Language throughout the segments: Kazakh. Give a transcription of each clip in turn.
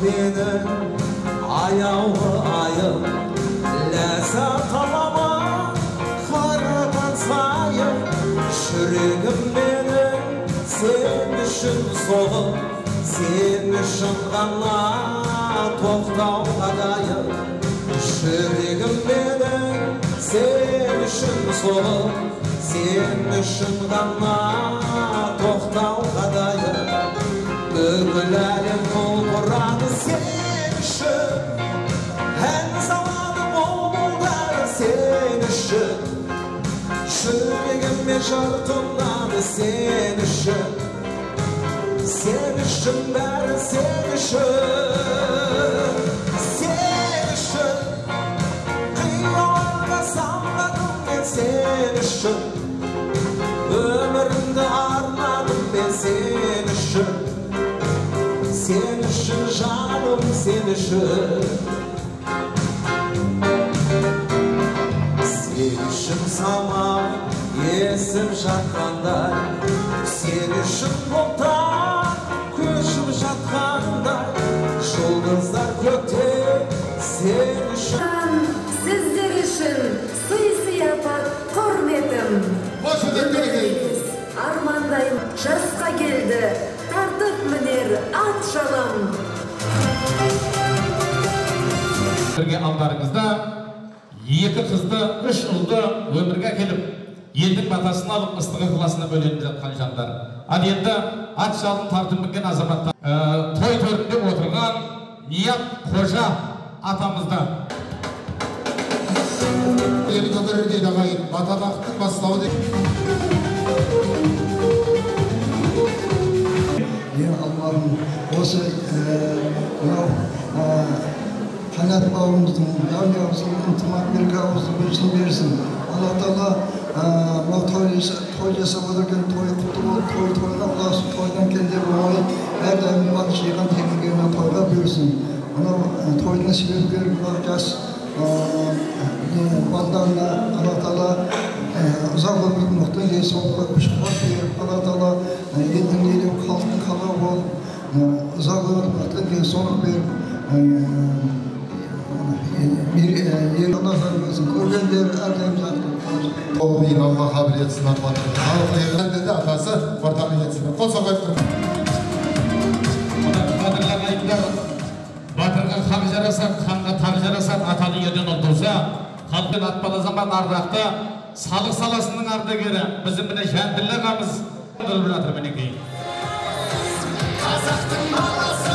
senin ayağı ayım lezzet alama karadan sayım şürегim benim sen үшін soğuk sen үшін ғана тоқтау қадайым жүрегім менің сен үшін соғып сен үшін ғана тоқтау қадайым бүкіл әлем құлпырады сен үшін ән салады бұлбұлдар сен үшін жүрегіме жыр тұнады сен үшін бәрі сен үшін қияларға самғадым мен сен үшін өмірімді арнадым мен сен үшін жаным сен үшін самал есіп жатқандай сен үшін бұлттар көшіп жатқандай жұлдыздар көкте сен үшін сіздер үшін сый-сияпат құрметім армандайым жасқа келді тартып мінер ат жалам бірге алдарыңызда екі қызды, үш ұлды өмірге келіп, елдің батасын алып, ыстық ықыласына бөленіп жатқан жандар. Ал енді ат жалын тартып мінген азаматтар. Той төрінде отырған Ният Қожа атамызды. Ел көтерер дейді ағайын, батабақтың бастауы дейді. Allah'ım осы Kanat bağımızın, yavrusun, intimak bir kavuzun başını versin. Allah Teala bu toy yasamadırken toy kutlu ol, toyuna ulaşıp toydan kendi ruhayı her daim var şeyden temizliğine toyga büyürsün. Ona toyuna sebep görüp bakacağız. Bandanla Allah Teala uzak ömür muhtemelen yesi olup kuşkular verip Allah Teala yedin gelip kalkın kala ol. Uzak ömür muhtemelen yesi olup verip bir yer Allah'ın gözün görgenler erdem zaten. O bir Allah kabiliyetinden batırdı. Halkı dedi atası ortamiyetinden. Kol sokak durun. Kadırlar ayıplar. Batırgan hak jarasat, kanға tak jarasat atalı yerden oldursa, halkın atmalı zaman ardaqta sалық саласының ардагері bizim mine Jandilla ağamız bir atır minekey. Қазақтың баласы.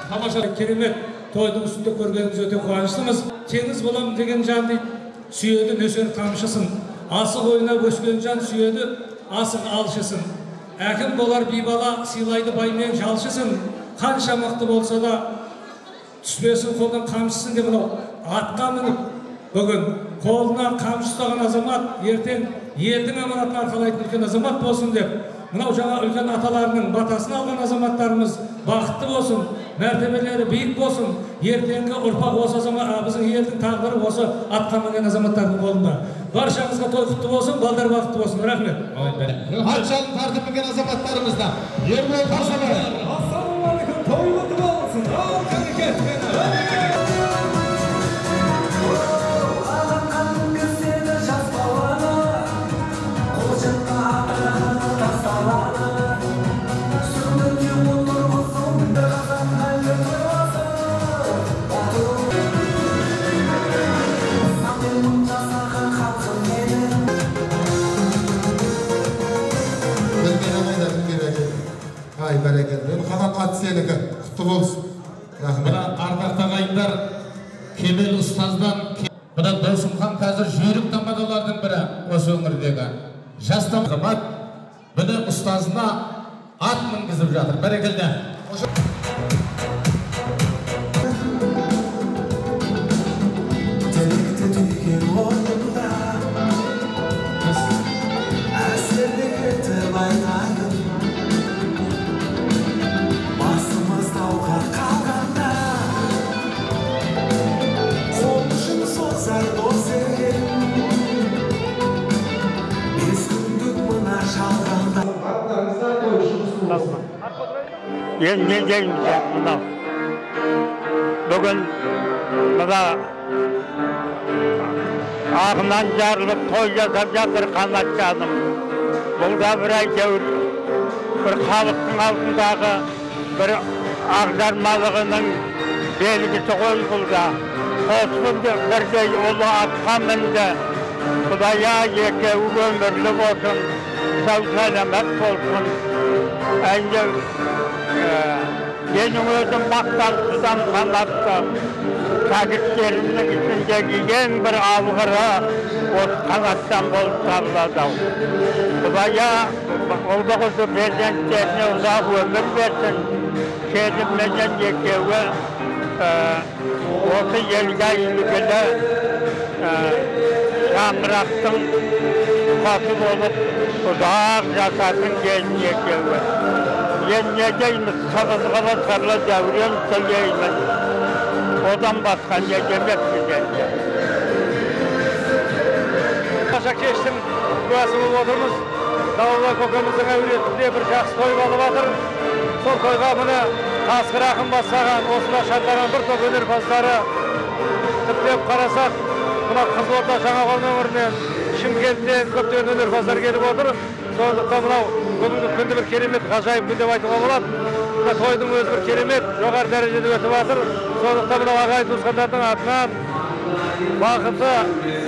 Тамаша керемет тойдың үстінде көргеніміз өте қуаныштымыз. Теңіз боламын деген жан дейді, сүйеді нөсер қамшысын. Асық ойнап өскен жан сүйеді, асық алшысын. Әкім болар бейбала, сыйлайды баймен жалшысын. Қанша мықты болса да түспесін қолдан қамшысын деп мынау атқа мініп бүгін қолына қамшы ұстаған азамат ертең елдің аманатын арқалайтын үлкен азамат болсын деп мынау жаңа үлкен аталарының батасын алған азаматтарымыз бақытты болсын, мәртебелері биік болсын, ертеңгі ұрпақ осы азамат, біздің елдің тағдыры осы атқа мінген азаматтардың қолында. Баршаңызға той құтты болсын, балдар бақытты болсын. Рахмет. Ат жалын тартып мінген азаматтарымызда. Ербол Қасабаев. Ассалаумағалейкум, той құтты болсын. Ал қарекетпен. Қанат сенікі құтты болсын. Бұда ардақты ағайындар Кемел ұстаздан, бұда Досымхан қазір жүйрік тамадалардың бірі осы өңірдегі. Жас тамадамат бұны ұстазына ат мінгізіп жатыр. Бәрекелді. Ең ne deyimiz mına. Bugün mına ağından jarılıp toy jasap jatır Kanat Canım. Bu da bir aytör bir halktın altındağı bir agdarmalığının belgisi koyuldu. Osman birday ulu atqa mindi. Xudaya yeke ömürlü olsun, sağ selamet olsun. Ancak benim özüm baktalsızdan Kanat'ta şagirtlerimizin içindeki en bir avgırı o Kanat'tan bolup sağladı. Xudaya oldağızı prezidentlerine uzak ömür versin. Kedimmeden yekevi осы елге ilgili Şamraq'tın katı olup uzak жасатын gelin ekevi. Ne deyimiz, sağızgılı sırlı devren söyleyimiz. Odan başka ne demek bizence. Aşağı geçtim, burası bulup oturumuz. Davullar kokamızın evretinde bir жақсы toy болып atыр. Sol toyga mını Qasqır Akın bassagan, osuna şartlanan bir top önерпаздары тіптеп қарасақ, мына Қызылорда Жаңақорған өңірінен, Шымкенттен көптеген өнерпаздар келіп отыр. Сондықтан мынау бүгінгі күнді бір керемет, ғажайып күн деп айтуға болады. Мына тойдың өзі бір керемет, жоғары дәрежеде өтіп жатыр. Сондықтан мынау ағайын туысқандардың атынан бақыты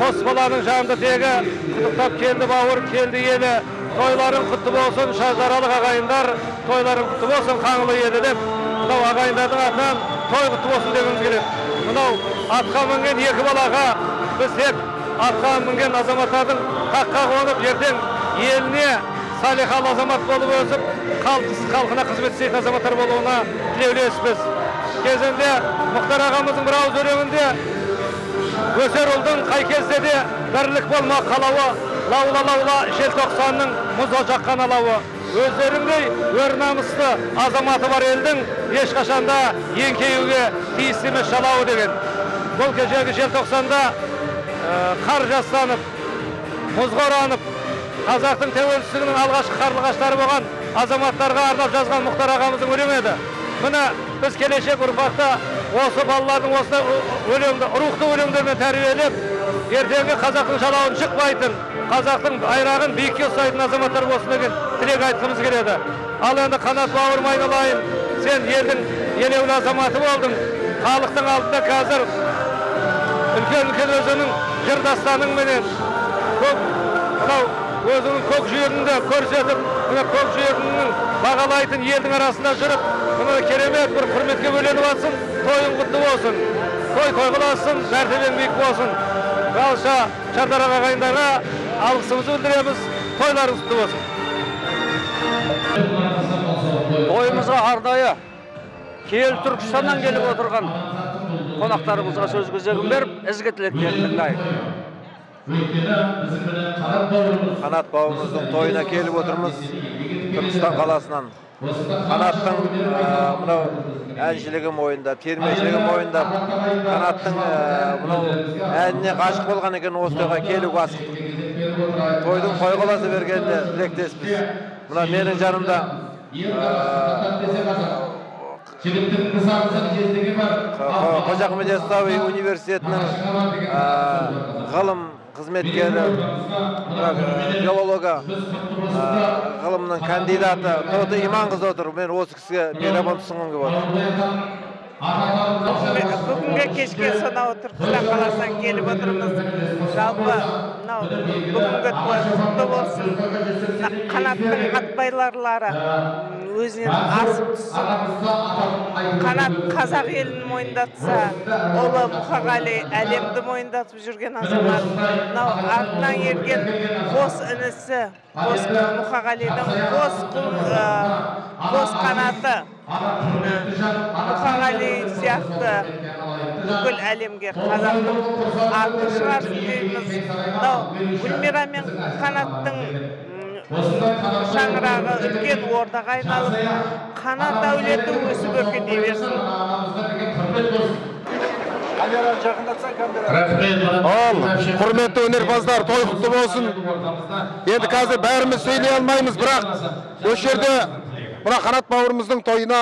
қос баланың жанды тегі құттықтап келді бауыр, келді елі. Toyların kutlu olsun, şarjaralık ağayınlar, toyların kutlu olsun, kanlı yedi деп. Mınau ağayınların atынан toy kutlu olsun dememiz gerek. Mınau atқа мінген екі балаға biz hep atқа мінген азаматтардың хаққа қонып, ертең еліне салихалы азамат болып өсіп, халқына қызмет істейтін азаматтар болуына тілеулеспіз. Кезінде Мұхтар ағамыздың бір ауыз өлеңінде өсер ұлдың қай кезде де бірлік болмақ қалауы, лаула-лаула желтоқсанның мұзға жаққан алауы. Өздеріңдей өр намысты азаматы бар елдің ешқашанда еңкеюге тиісті емес жалауы деген. Бұл кешегі желтоқсанда қар жастанып, мұзға оранып, қазақтың тәуелсіздігінің алғашқы қарлығаштары болған азаматтарға арнап жазған Мұхтар ағамыздың өлеңі еді. Міне біз келешек ұрпақта осы балалардың осындай өлеңді, рухты өлеңдермен тәрбиелеп, ертеңгі қазақтың жалауын шықпайтын, қазақтың байрағын биікке ұстайтын азаматтар болсын деген тілек айтқымыз келеді. Ал енді Қанат бауырым айналайын, сен елдің елеулі азаматы болдың. Халықтың алдында қазір үлкен өзінің жыр дастаныңменен өзінің көк жүйерінде көрсетіп, көк жүйерінің бағалайтын елдің арасында жүріп, керемет бір құрметке бөленіп атсын, тойың құтты болсын. Той қыласын, мәртебең биік болсын. Қалша Шардарак ағайындарға алғысымызды білдіреміз, тойларыңыз құтты болсын. Тойымызға ардайы Киелі Түркістаннан келіп отырған қонақтарымызға сөз көзегін беріп, ізгі тілектерін тыңдайық. Қанат бауырымыздың тойына келіп отырмыз Түркістан қаласынан. Қанаттың мынау әншілігі мойындап, термешілігі мойындап, Қанаттың мынау әніне ғашық болған екен осы тойға келуге асықтық. Тойдың қой қаласы бергенде тілектеспіз. Мына менің жанымда Қожа Ахмет Яссауи университетінің ғылым қызметкері, филологы, ғылымның кандидаты Тоты Иманқызы отыр. Мен осы кісіге мейрамын ұсынғым келіп отыр. Бүгінгі кешке сонау Түркістан қаласынан келіп отырмыз. Жалпы бүгінгі той құтты болсын. Қанаттың атбайларлары өзінен асып түссін. Қанат қазақ елін мойындатса, ұлы Мұқағали әлемді мойындатып жүрген азамат. Артынан ерген қос інісі, Мұқағалидың қос қанаты. Мұқағали сияқты бүкіл әлемге қазақтың атын шығарсын дейміз. Гүлмира мен Қанаттың шаңырағы үлкен ордаға айналып, Қанат әулеті өсіп өркендей берсін. Құрметті өнерпаздар, той құтты болсын. Енді қазір бәріміз сөйлей алмаймыз, бірақ осы жерде мына Қанат бауырымыздың тойына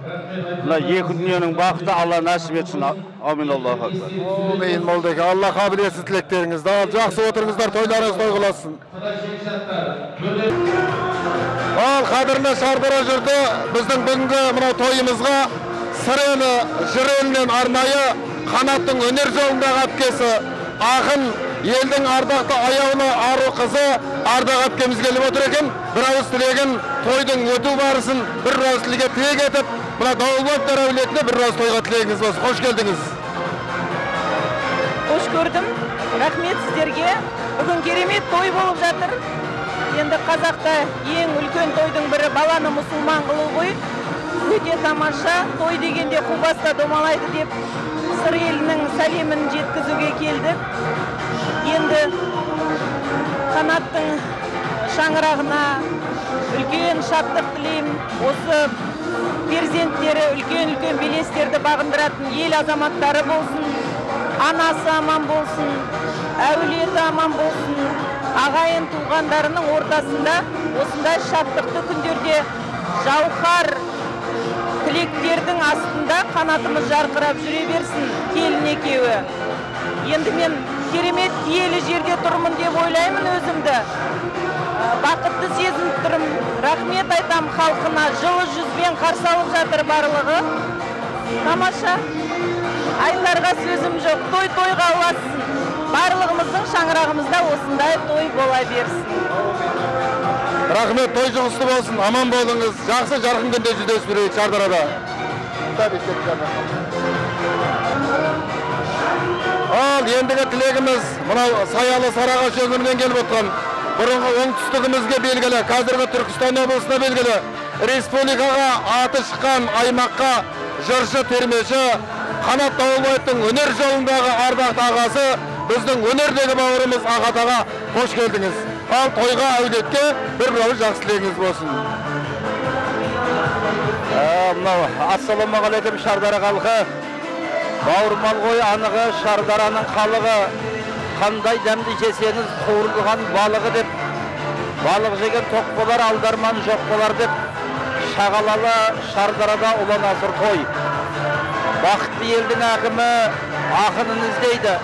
мына екі дүниенің бақыты Алла нәсіп етсін. Амин, Аллаху акбар. Амин, молдеке. Алла қабілетсіз тілектеріңізді ал. Жақсы отырыңыздар, тойларыңыз той қыласын. Ал қадірлі Шардара жұрты біздің бүгінгі мына тойымызға Сырелі Жырелінен арнайы Қанаттың өнер жолындағы әпкесі ақын елдің ардақты аяулы ару қызы Ардақ әпкеміз келіп отыр екен. Bir ауыз тілегін тойдың өту барысын bir ауыз тілге тілек етіп, мына Дауылбаевтар әулетіне bir ауыз тойға тілегіңіз болсын. Қош келдіңіз. Қош көрдім. Рахмет сіздерге. Бүгін керемет той болып жатыр. Енді қазақта ең үлкен тойдың бірі баланы мұсылман қылу ғой. Өте тамаша. Той дегенде қубаста домалайды деп Сыр елінің сәлемін жеткізуге келдік. Енді Қанаттың шаңырағына үлкен шаттық тілеймін. Осы перзенттері үлкен-үлкен белестерді бағындыратын ел азаматтары болсын, анасы аман болсын, әулеті аман болсын, ағайын туғандарының ортасында осындай шаттықты күндерде жауһар тілектердің астында қанатымыз жарқырап жүре берсін келін екеуі. Енді мен керемет киелі жерде тұрмын деп ойлаймын өзімді. Бақытты сезініп тұрым. Рахмет айтам халқына. Жылы жүзбен қарсы алып жатыр барлығы. Тамаша. Айтарға сөзім жоқ. Той тойға ұласын. Барлығымыздың шаңырағымызда осындай той бола берсін. Рахмет, той жұғысты болсын. Аман болыңыз. Жақсы жарқын күнде жүздесіп жүрейік Шардарада. Ал ендігі тілегіміз мынау Саялы Сарыағаш өңірінен келіп отқан бұрынғы оңтүстігімізге белгілі, қазіргі Түркістан облысына белгілі, республикаға аты шыққан аймаққа жыршы термеші Қанат Дауылбаевтың өнер жолындағы ардақты ағасы, біздің өнердегі бауырымыз Ағатаға қош келдіңіз. Ал тойға әулетке бір ауыз жақсы тілегіңіз болсын. Ассалаумағалейкум Шардара халқы. Бауырмал ғой анығы Шардараның қалығы. Қандай дәмді жесеңіз қуырылған балығы деп. Балық жеген тоқ болар, алдарман жоқ болар деп. Шағалалы Шардарада ұлан асыр той. Бақытты елдің әкімі ақынын іздейді.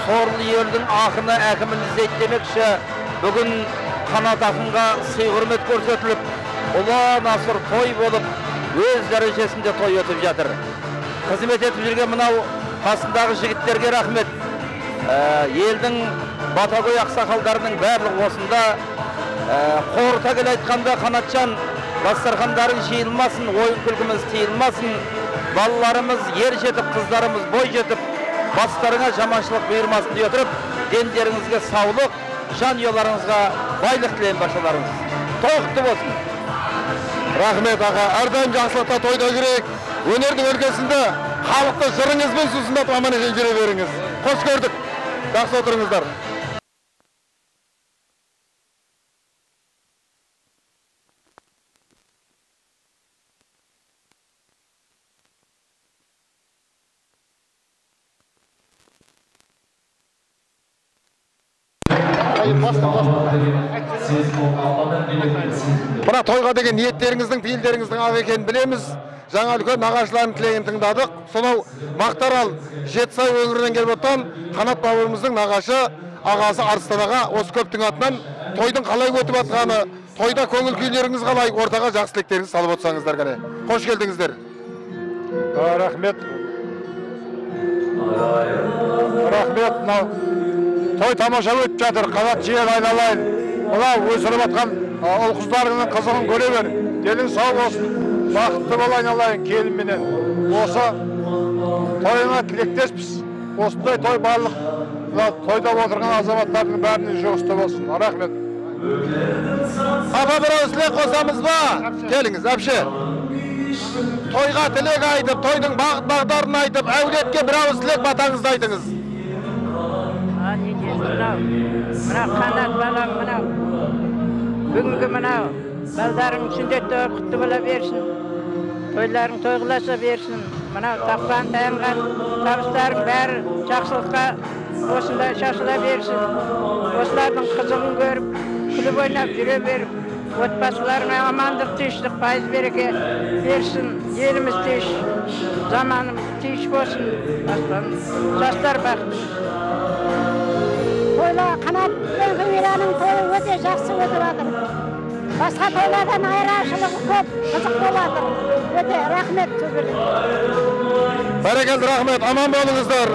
Сорлы елдің ақыны әкімін іздейді демекші. Бүгін Қанат ақынға сый құрмет көрсетіліп, ұлан асыр той болып, өз дәрежесінде той өтіп жатыр. Қызмет етіп жүрген мынау қасындағы жігіттерге рахмет. Елдің батагөй ақсақалдарының барлығы осында. Қорыта келе айтқанда Қанатжан, дастархандарың жиылмасын, ойын күлкіміз тиылмасын. Балаларымыз ер жетіп, қыздарымыз бой жетіп, бастарыңа жаманшылық бұйырмасын дей отырып, дендеріңізге саулық, жанұяларыңызға байлық тілеймін баршаларыңыз. Той құтты болсын. Рахмет аға, әрдайым жақсылықта тойда жүрейік. Өнердің өлкесінде халықты жырыңызбен сусындап аман есен жүре беріңіз. Қош көрдік. Жақсы отырыңыздар. Мына тойға деген ниеттеріңіздің, пейілдеріңіздің ақ екенін білеміз. Жаңа үлкен нағашылардың тілегін тыңдадық. Сонау Мақтарал, Жетісай өңірінен келіп отқан Қанат бауырымыздың нағашы ағасы Арыстан аға осы көптің атынан тойдың қалай өтіп жатқаны, тойда көңіл күйлеріңіз қалай, ортаға жақсы тілектеріңізді салып отырсаңыздар қане. Қош келдіңіздер. Рахмет. Рахмет. Той тамаша өтіп жатыр. Қанат жиен айналайын. Мынау өсіріп жатқан ұл қыздарыңның қызығын көре бер. Денің сау болсын. Бақытты бол айналайын келінменен. Осы тойыңа тілектеспіз. Осындай той барлық тойда отырған азаматтардың бәріне жұғысты болсын. Рахмет. Апа бір ауыз тілек қосамыз ба? Келіңіз, әпше. Тойға тілек айтып, тойдың бағыт бағдарын айтып, әулетке бір ауыз тілек батаңызды айтыңыз. Мынау Қанат балам, мынау бүгінгі мынау балдарың сүндетті құтты бола берсін, тойларың тойғыласа берсін. Мынау тапқан таянған табыстарың бәрі жақсылыққа осындай шашыла берсін. Осылардың қызығын көріп, күліп ойнап жүре беріп, отбасыларына амандық, тыныштық, пайыз береке берсін. Еліміз тыныш, заманымыз тыныш болсын. Жастар бақытты. Тойла Қанат пен Гүлмираның тойы өте жақсы өтіп жатыр. Басқа тойлардан айырмашылығы көп, қызық болып жатыр. Өте рахмет сөздерге. Бәрекелді, рахмет, аман болыңыздар.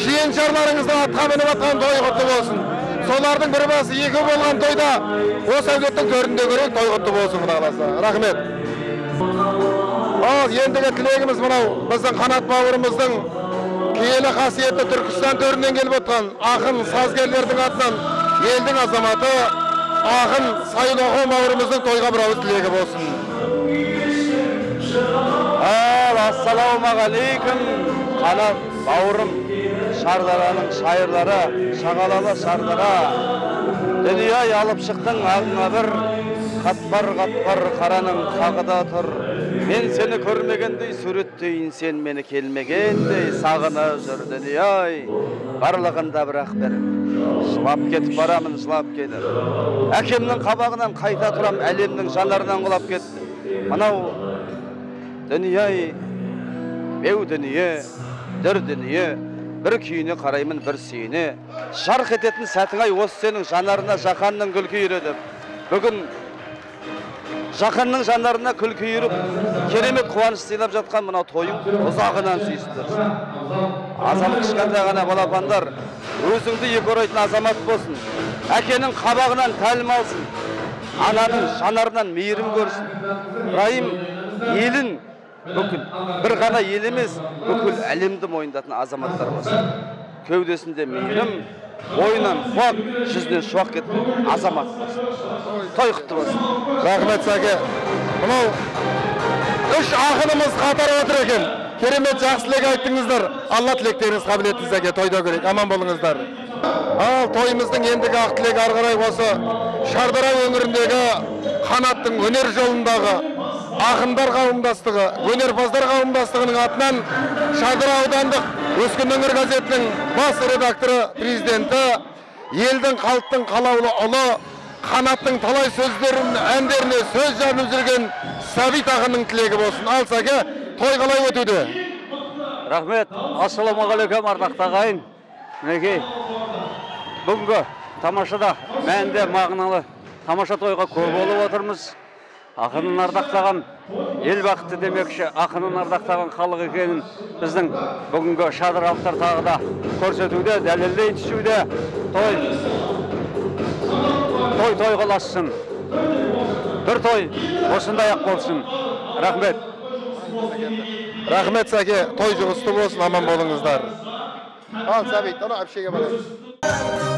Жиен-жарларыңыздың атқа мініп атқан той құтты болсын. Солардың бір басы екі болған тойда осы әулеттің төрінде көрейік, той құтты болсын, Құда қаласа. Рахмет. Ал ендігі тілегіміз мынау, біздің Қанат бауырымыздың киелі қасиетті Түркістан төрінен келіп отқан ақын сазгерлердің атынан елдің азаматы ақын Сайлоғу бауырымыздың тойға бір ауыз тілегі болсын. Ассалаумағалейкум, Қанат бауырым, Шардараның шайырлары, шағалалы Шардара. Дүние алып шықтың алдыңа бір, қатпар қараның қағыда тұр. Мен сені көрмегендей суреттейін, сен мені келмегендей сағына жүр дүние. Барлығында бірақ бір, жылап кетіп барамын, жылап кетіп. Әкемнің қабағынан қайта тұрам, әлемнің жанарынан құлап кетті. Мынау дүние, беу дүние, дүр дүние, бір күйіне қараймын, бір сүйіне. Жарқ ететін сәтің ай, осы сенің жанарына жақанның күлкі үйретіп. Бүгін жақанның жанарына күлкі үйіріп, керемет қуаныш сыйлап жатқан мынау тойың ұзағынан сүйістір. Азамат кішкентай ғана балапандар, өзіңді екі орайтын азамат болсын. Әкенің қабағынан тәлім алсын. Ананың жанарынан мейірім көрсін. Райым елін бүкіл, бір ғана ел емес, бүкіл әлемді мойындатын азаматтар болсын. Кеудесінде мейірім, ойынан қуат, жүзінен шуақ кеткен азамат болсын. Той құтты болсын. Рахмет Сәке. Мынау үш ақынымыз қатар отыр екен. Керемет жақсы тілек айттыңыздар. Алла тілектеріңіз қабілетті Сәке, тойда көрейік. Аман болыңыздар. Ал тойымыздың ендігі ақ тілегі ары қарай осы Шардара өңіріндегі Қанаттың өнер жолындағы ақындар қауымдастығы, өнерпаздар қауымдастығының атынан Шардара аудандық Өскемен өңір газетінің бас редакторы, президенті, елдің халықтың қалаулы ұлы, Қанаттың талай сөздерін, әндеріне сөз жарып жүрген Сәбит ақынның тілегі болсын. Ал Сәке, той қалай өтуде? Рахмет, ассалаумағалейкум ардақты ағайын. Мінекей, бүгінгі тамашада мәнде мағыналы тамаша тойға көп болып отырмыз. Ақынын ардақтаған ел бақытты демекші, ақынын ардақтаған халық екенін біздің бүгінгі шадыралықтар тағы да көрсетуде, дәлелдей түсуде. Той қылассын. Бір той осындай ақ болсын. Рахмет. Рахмет Сәке, той жұғысты болсын, аман болыңыздар. Ал Сәбит, оны әпшеге барайық.